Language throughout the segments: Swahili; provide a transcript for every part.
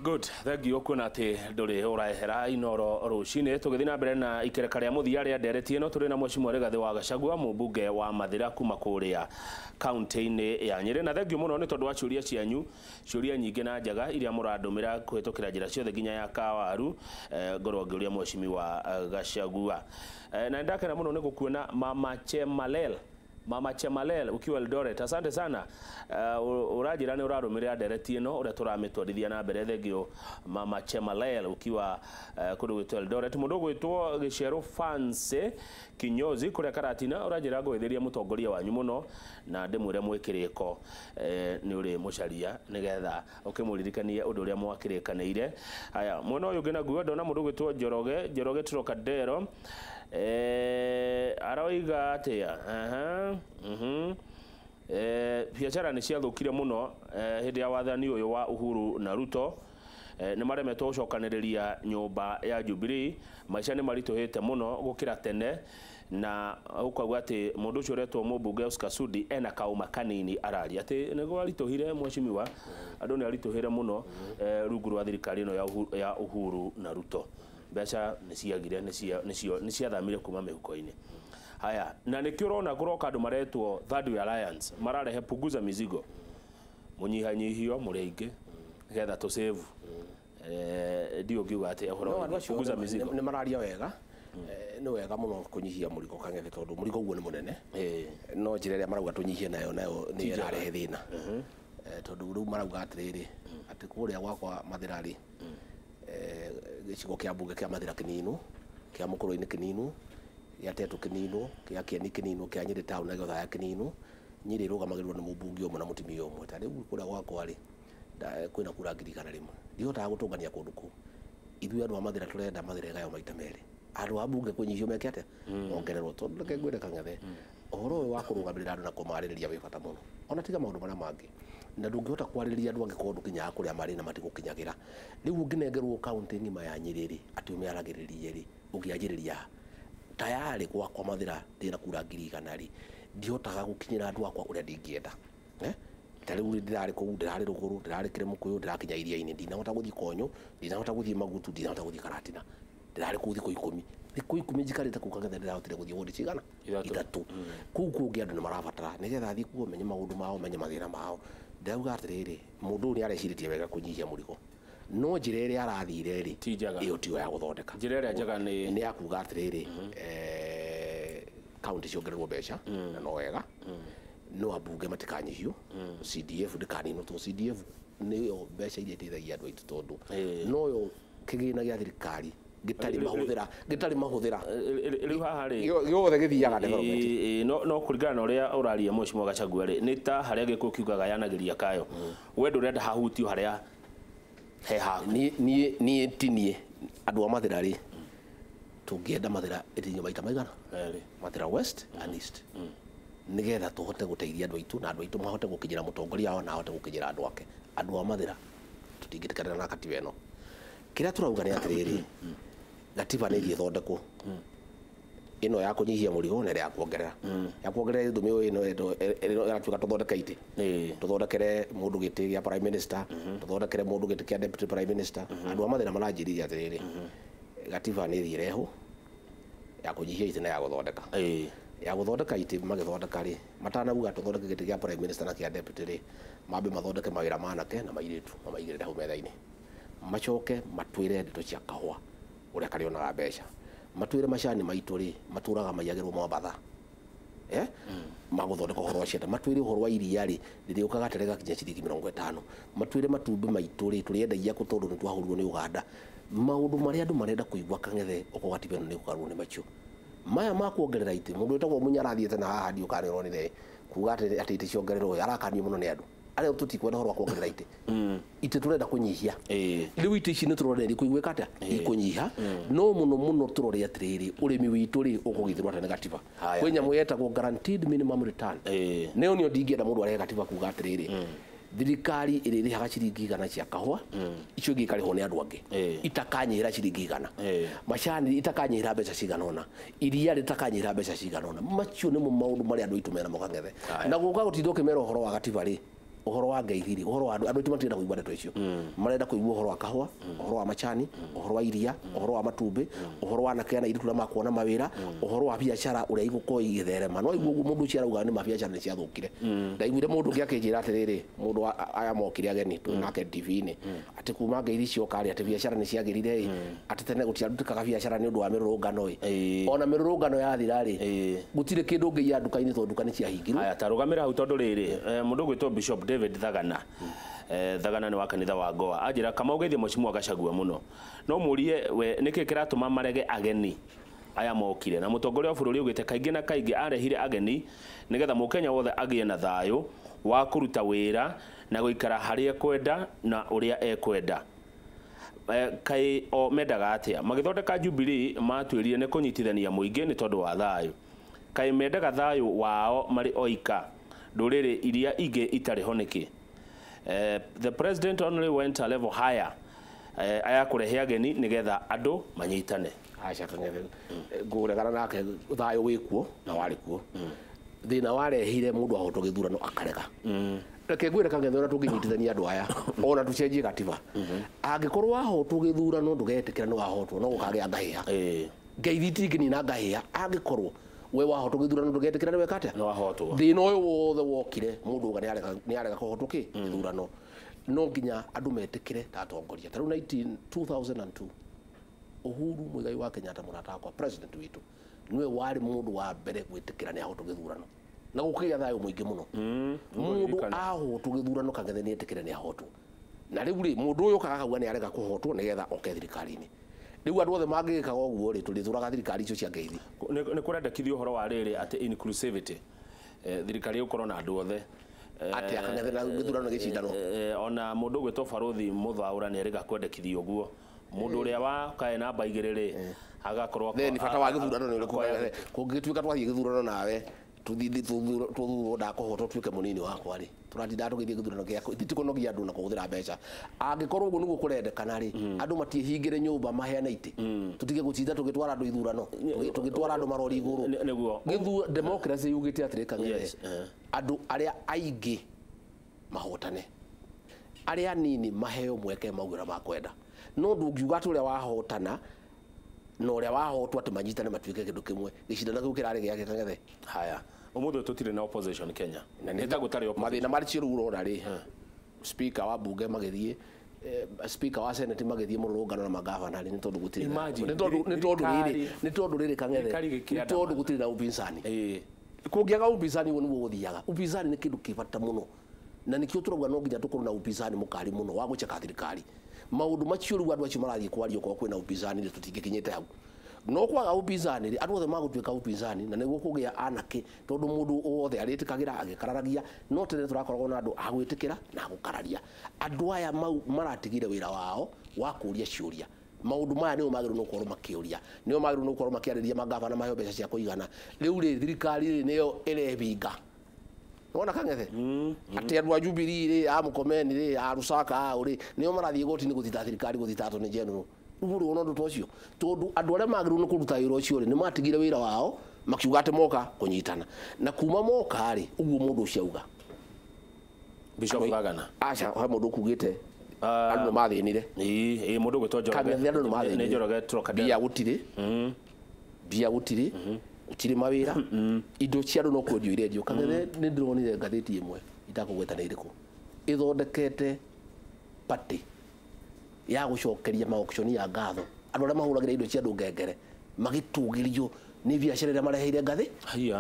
Good, thank you kuna ati nduri urahera iNooro Ruciini tugithina mbere na ikereka ria muthia ria ndereti ino turi na Mheshimiwa Rigathi wa Gachagua mubunge wa Mathira kuma kuria county-ini ya Nyeri na thank you muno ni tondu wa ciuria cianyu ciuria nyingi na njaga iria muradumira kuhitukira njira ciothe nginya ya kawaru ngorwo ngiuria Mheshimiwa Gachagua na ndakena muno ni gukuona Mama Chemalel ukiwa Eldoret, asante sana. Urajira ni urarumirira ndereti ino uria turamitwarithia na mbere thengio Mama Chemalel ukiwa kundu gwitwa Eldoret. Mundu gwitwo Gicero Fancy Kinyozi kuria Karatina urajira gwithiria mutongoria wanyu muno na ndimwire mwikiriko ni uri mucaria nigetha ukimuririkania undu uria mwakirikanire. Haya mwana uyu ngina guo ndona mundu gwitwo Njoroge Trocadero aroiga atia biacara ni ciathukire muno hindi ya wathani uyu wa Uhuru na Ruto ni maremetwo gucokaniriria nyumba ya Jubilee maica ni marituhite muno gukira tene na ukagwa ati mundu ucio retwo mubunge Oscar Sudi ena kauma kanini arari ati nego arituhire Mheshimiwa andu ni arituhire muno rungu rwa thirikari ino ya Uhuru na Ruto mbeca ni ciagire ni ciathamire kuma mihuko-ini. Haya na nikio urona kuroka andu maretwo Third Way Alliance mararehe punguza mizigo munyihanyihio mureingi getha to save ndio ngiuga ati uhoro punguza mizigo ni mararia wega ni wega muno kunyihia murigo kangethe tondu murigo guo ni munene no njira ria marauga tunyihie nayo ni irarehe thina tondu riu marauga atiriri ati kuria gwakwa Mathirari gicigo kia mbunge kia Mathira kininu kia Mukuru-ini kininu ya Tetu kininu kia Kieni kininu kia Nyeri town na Githaya kininu Nyeri rugamagirwo ni mubunge umwe na mutimia umwe ta riu kuria gwakwa ri kwina kura ngiri igana rimwe ndihota gutungania kundu ku ithuĩ andu a Mathira turenda Mathira igayo maita meri andu a mbunge kunyihio meke atia ongererwo tondu reke ngwire kangethe uhoro uyu wa kurugamirira andu na kumaririria wi bata muno ona tiga maundu maria mangi na ndungihota kwaririria andu angikorwo ndukinya kuria mari na matigukinyagira riu nginengerwo county ngima ya Nyeri ati umiaragiririe ri ugianjiriria tayari kwa Mathira ndina kura ngiri igana ri ndihotaga gukinyira andu akwa uria ndingienda tari uri ndirari ku ndirari ruguru ndirari Kiremukuyu ndirakinya iria-ini ndinahota guthii Konyo ndinahota guthii Magutu ndinahota guthii Karatina ndirari ku thiko 10 thiko 10 njikarite ku kangethe ndirahotire guthii wodi cigana ithatu ku kungi andu ni marabatara nigetha thii ku menye maundu mao menye mathira mao ndauga atiriri mundu ni areciritie wega kunyihia murigo no njira iria arathire ri iyo tiyo ya guthondeka njira iria njega ni ya kuga atiriri county ciongererwo mbeca na no wega no abunge matikanyihio CDF ndikanino to CDF niyo mbeca iria iteithagia andu aitu tondu no yo kigina gia thirikari gitari mahuthira riu haha ri yothe githiaga development no kuringana na uria uraria Mheshimiwa Gachagua ri ni ta haria gikuo kiugaga yanagiria kayo we ndurenda hahutio haria he ha ni tinie andu a Mathira ri tungienda Mathira itinyo maita maigana Mathira West and East nigetha tuhote guteithia andu aitu na andu aitu mahote gukinyira mutongoria wao na ahote gukinyira andu ake andu a Mathira tutingitikana na katiba eno kira turauga ni atiriri gatiba ni githondekwo ino ya kunyihia murigo na ya kuongerera ithumi ino ya tuka tuthondeka ite tuthondekere mundu giti gia prime minister tuthondekere mundu giti kia deputy prime minister andu a Mathira maranjiriria atiriri gatiba ni thireho ya kunyihia ite na ya guthondeka ite magithondeka ri matanauga tuthondeke giti gia prime minister na kia deputy ri mambe mathondeke mawira manake na mairitu maigirire hau metha-ini macoke matwire ndeto cia kahua uria karionaga mbeca matwire macani maitu ri maturaga maiyagirwo Mombatha maguthondeka uhoro wa cienda matwire uhoro wa iria ri riria ukaga terega kinya ciringi 50 matwire matumbi maitu ri turiendagia ku tondu nitwahurirwo ni Uganda maundu maria andu marenda kuigwa kangethe ukogatibeno ni gukarwo ni macio maya makuongerera ite mundu etagwo Munyarathiete na haha ndio kanirwo ni the kuga ati ite ciongererwo yarakanio muno ni andu aria tutikwenda horo wa kuongerera ite ite turenda kunyihia riu ite ici ni turoreri kuigwika atia ikunyiha no muno turore atiriri urimi witu ri ukugithirwa tene gatiba kwenya muyetagwo guaranteed minimum return neo ni ndingienda mundu arehe gatiba kuga atiriri thirikari iririhaga ciringi 100 cia kahua icio ingi kariho ni andu angi itakanyira ciringi 100 macani itakanyira mbeca cigana ona iria ritakanyira mbeca cigana ona macio ni maundu mari andu itu mena mokangethe na guka gutinda ukimera uhoro wa gatiba ri uhoro wa ngeithi uhoro wa andu timatirenda kuigua ndeto icio marenda kuigua uhoro wa kahua uhoro wa macani uhoro wa iria uhoro wa matumbi uhoro wa nakena iritu na makuona mawira uhoro wa biashara uria iguko igitherema no iguo mundu cia rauga ni mabiashara ni cia thukire ndaiguire mundu ngiakijira atiriri mundu aya mokire ageni nake TV-ini ati kuma ngeithi cio kari ati biashara ni ciagirire ati tene gutiarutikaga biashara ni undu wa mirurungano ona mirurungano yathira ri gutire kindu ngeia nduka-ini to nduka ni ciahingirwo aya tarugamira hau tondu riri mundu gwitwo Bishop David Thagana Thagana ni wa kanitha wa Goa ajira kama ugeithie Mheshimiwa Gachagua muno no murie we niki kiratuma marege ageni aya mokire na mutongoria wa bururi ugite kaingi na kaingi arehire ageni nigetha mukenya wothe agie na thayo wa kuruta wira na guikara haria kwenda na uria ekwenda kai o mendaga atia magithondeka Jubilee matwirire ni kunyitithania muingi ni tondu wa thayo kai mendaga thayo wao mari oika nduriri iria ingi itari honeki the president only went a level higher aya kurehe ageni nigetha andu manyitane acha kang'ethe nguregana nake thayo wikuo na wari kuo thina warehire mundu ahoto githurano akarega reke ngwire kang'ethe ona tunginyitithania andu aya ona tucenjie gatiba angikorwo ahotwo githurano ndugetikira no ahotwo no gukage angahia ngeithi tingini na ngahia angikorwo we wahotwo githurano ndugetikira ni wekate no ahotwo thina uyu wothe wokire mundu uga ni arega kuhotwo ki githurano no nginya andu metikire ta atongoria taru 2002 Uhuru Muigai wa Kenyatta murata kwa president witu niwe wari mundu wa mbere gwitikira ni ahotwo githurano na gukiya thayo muingi muno mundu ahotwo githurano kang'ethe ni etikire ni ahotwo na riu ri mundu uyu kagagua ni arega kuhotwo nigetha oke thirikari-ini riu andu othe mangigikaga uguo ri tulithuraga thirikari icio cia ngeithi ni kurendekithio horo wa riri ati inclusivity thirikari ukorwo na andu othe ati akang'ethe na githurano gicindano ona mundu gwitwo Baruthi Muthaura ni arega kwendekithio uguo mundu uria wa kae namba igiriri agakorwo ni bata wa githurano ni uriku kungituika twathie githurano nawe tuthuthurwo ndakohotwo tuike munini wakwa ri turatinda tugithie githurano giako itikunogia andu na kuhuthira mbeca angikorwo uguo niguo kurendekana ri andu matihingire nyumba maheana iti tutige gutinda tugitwara andu ithurano tugitwara andu marori iguru niguo democracy yugite atiri kang'ethe andu aria aingi mahotane aria nini maheo mweke maugura makwenda no ndungiuga ati uria wahotana no uria wahotwo ati manyitane matuike kindu kimwe gicindano kiu kirari giake kang'ethe haya umuthi tutire na opposition Kenya na nita gutari opposition mathina mari cio ruro rari speaker wa bunge magithie speaker wa senate magithie mururungano na magavana ni tondu gutire ni tondu riri kang'ethe ni tondu gutire na upinzani kungiaga upinzani uo niguo guthiaga upinzani ni kindu kibata muno na nikio turauga no nginya tukorwo na upinzani mukari muno wa gucheka thirikari maundu macio riu andu acio marathie kwario kwa kwina upinzani tutingikinyite hau no kwaga upinzani ri andu othe magutwika upinzani na niguo kugia anake tondu mundu wothe aritikagira agikararagia no tene turakorwo na andu agwitikira na gukararia andu aya maratigire wira wao wa kuria ciuria maundu maya niyo magiru no korwo makiuria niyo magiru no korwo makiariria magavana mayo mbeca cia kuigana riu ri thirikari niyo irebinga wona kang'ethe ati andu a Jubilee ri a Mukomeni ri a Rusaka uri niyo marathie goti-ini guthita thirikari guthita attorney general uhuru ono ndu tocio tondu andu aria magiru no kuruta wira ucio ri ni matigire wira wao makiuga ati moka kunyitana na kuma moka ri uguo mundu ucio auga Bishop Thagana acha ha mundu kugite andu mathinire mundu gwitwo Njoroge ni Njoroge troka bia gutire utire mawira indo cia no kwendio irendio kang'ethe ni ndironire ngatheti imwe itakugweta ni iriku ithondekete party ya gucokeria ma-auction ya ngatho andu aria mahuragira indo cia andu ngengere magitugirio ni biashara iria mareheire ngathi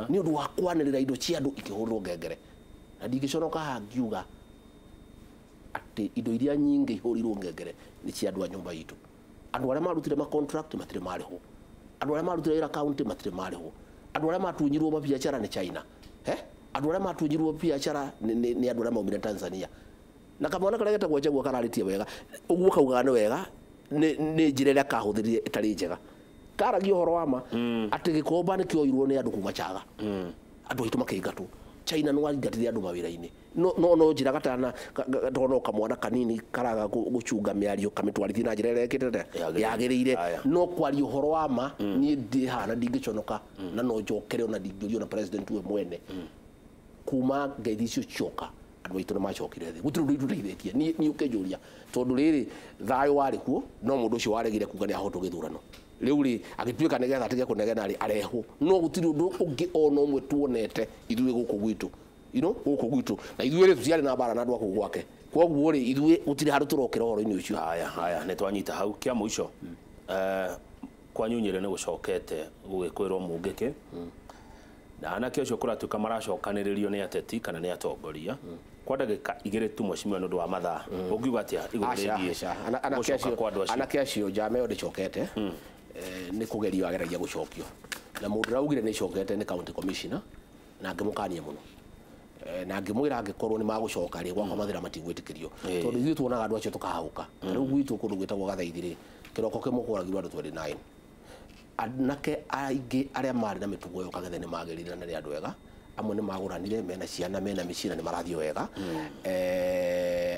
ni undu wa kwanirira indo cia andu ikihurwo ngengere na ndingiconoka hangiuga ati indo iria nyingi ihurirwo ngengere ni cia andu a nyumba itu andu aria marutire ma contract matire mariho andu aria marutire wira county matire mariho andu aria matunyirwo mabiashara ni China andu aria matunyirwo biashara ni andu aria maumire Tanzania na kamwana karia getagwo Gachagua kararitie wega uguo kauga ni wega ni njira iria kahuthirie itari njega karagia horo wama ati gikomba ni kioirwo ni andu kuma Chaga andu aitu makiingatwo China no waringatithia andu mawira-ini no njira gatana tono kamwana kanini karaga gucunga miario kamitwarithia na njira iria ekitete yagirire no kwaria horo wama ni ndihana ndingiconoka na no njokere ona ndingiorio na president we mwene kuma ngeithi icio cioka andu aitu ni macokire thi gutiri ndu ituteithĩtie ni ukenjuria tondu riri thayo wari kuo no mundu ucio waregire kuga ni ahoto githurano riu ri agituika nigetha atige kunegena ri areho no gutiri undu ungi ona umwe tuonete ithuĩ guku gwitu guku gwitu na ithuĩ ri tuciari na bara na andu aku gwake koguo ri ithuĩ gutiri handu turokira horo-ini ucio haya ni twanyita hau kia muico kwanyu Nyeri ni gucokete gugikwirwo mungiki na anake ucio kuratuika maracokaniririo ni ateti kana ni atongoria kwa ndagika igiri tu mheshimiwa nundu wa mathaa ungiuga atia iguru rigie anake acio njameo ndicokete ni kugerio ageragia gucokio na mundu raugire ni cokete ni county commissioner na ngimukanie muno na ngimwira angikorwo ni magucoka ri gwakwa mathira matigwitikirio tondu ithuĩ tuonaga andu acio tukahauka riu gwitu kundu gwitagwo Gathaithi kiroko kimwe kuragirwo andu 29 anake aingi aria mari na mitugo yo Kagethe ni magerire na ri andu ega amwe ni maguranire mena ciana mena micina ni marathio wega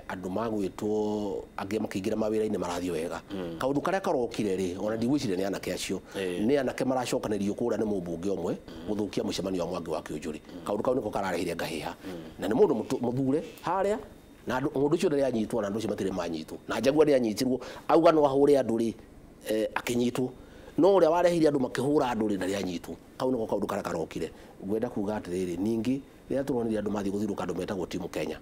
andu magwitwo angi makiingira mawira-ini marathio wega kaundu karia karokire ri ona ndigwicire ni anake acio ni anake maracokanirio kura ni mumbunge omwe guthukia mucemanio wa Mwangi wa Kiunjuri kaundu kau niko kararehire ngahiha na ni mundu muthure haria na mundu ucio ndari anyitwo na andu ucio matire manyitwo na Njagua ndi anyitirwo auga no ahure andu ri akinyitwo no uria warehire andu makihura andu ri ndari anyitwo kau niko kaundu karia karokire gwenda kuga atiriri ningi rĩa turonire andu mathi guthiruka andu metagwo timu Kenya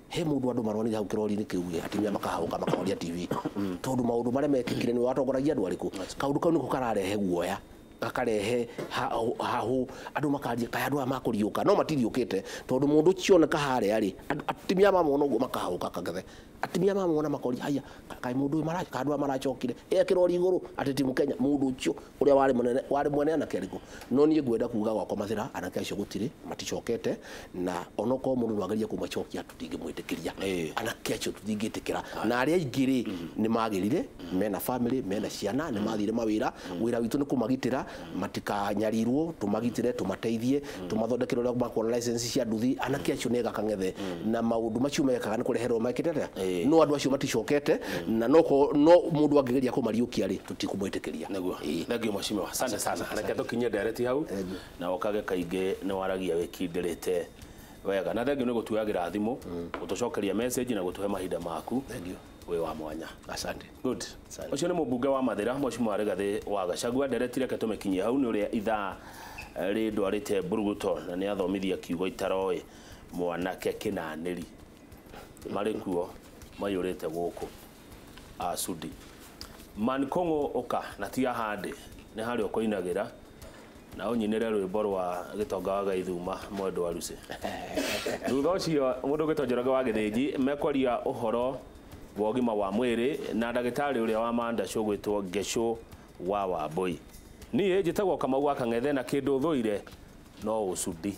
he mundu andu maronire hau kirori-ini kiu atimia makahauka makahoria TV tondu maundu maria mekikire ni watongoragia andu ariku kaundu kau niko kararehe guoya gakarehe hahu andu makaria kaya andu makuriuka no matiriukite tondu mundu ucio na kahare ari atimia mamona uguo makahauka Kagethe atimia mamona makori haya kai mundu mara kandu marachokire kirori iguru ati timu Kenya mundu ucio uria wari mwene anake ariku no nie ngwenda kuga gwakwa mathira anake acio gutire maticokete na onoko mundu wageria kumachokia tutingimwitikiria anake acio tutingitikira na aria ingiri ni magerire mena family mena ciana ni mathire mawira wira witu ni kumagitira matikanyarirwo tumagitire tumateithie tumathondekere uria makuona license cia nduthi anake acio nega Kagethe na maundu macio mekaga ni kureherwo makitete no andu acio maticokete na no mundu angigeria kumariukia ri tutikumwitikiria naguo thengio mheshimiwa asante sana reke tukinye direct hau na okage kainge ni waragia wikindirite wega na thengio ni gutuagira thimu gutucokeria message na gutuhe mahinda maku thengio we wa mwanya asante good ucio ni mubunge wa Mathira mheshimiwa Rigathi wa Gachagua direct reke tumekinyie hau ni uria ithaa ri ndwarite Buruguto na ni athomithia kiugo itaroi mwanake kinaniri marikuo mayurite guku Sudi Mankongo oka na tia hande ni hari okoinagira na unyinire rwimbo rwa gitonga wa Gaithuma mwendo wa Ruci thutha ucio mundu gitonjeraga wa Githĩnji mekwaria uhoro wa ũgima wa mwĩrĩ na ndagĩtarĩ ũrĩa wa Manda cugwĩtwo Gesho wa Wambui niĩ njĩtagwo Kamau wa Kang'ethe na kĩndũ thũire no Sudi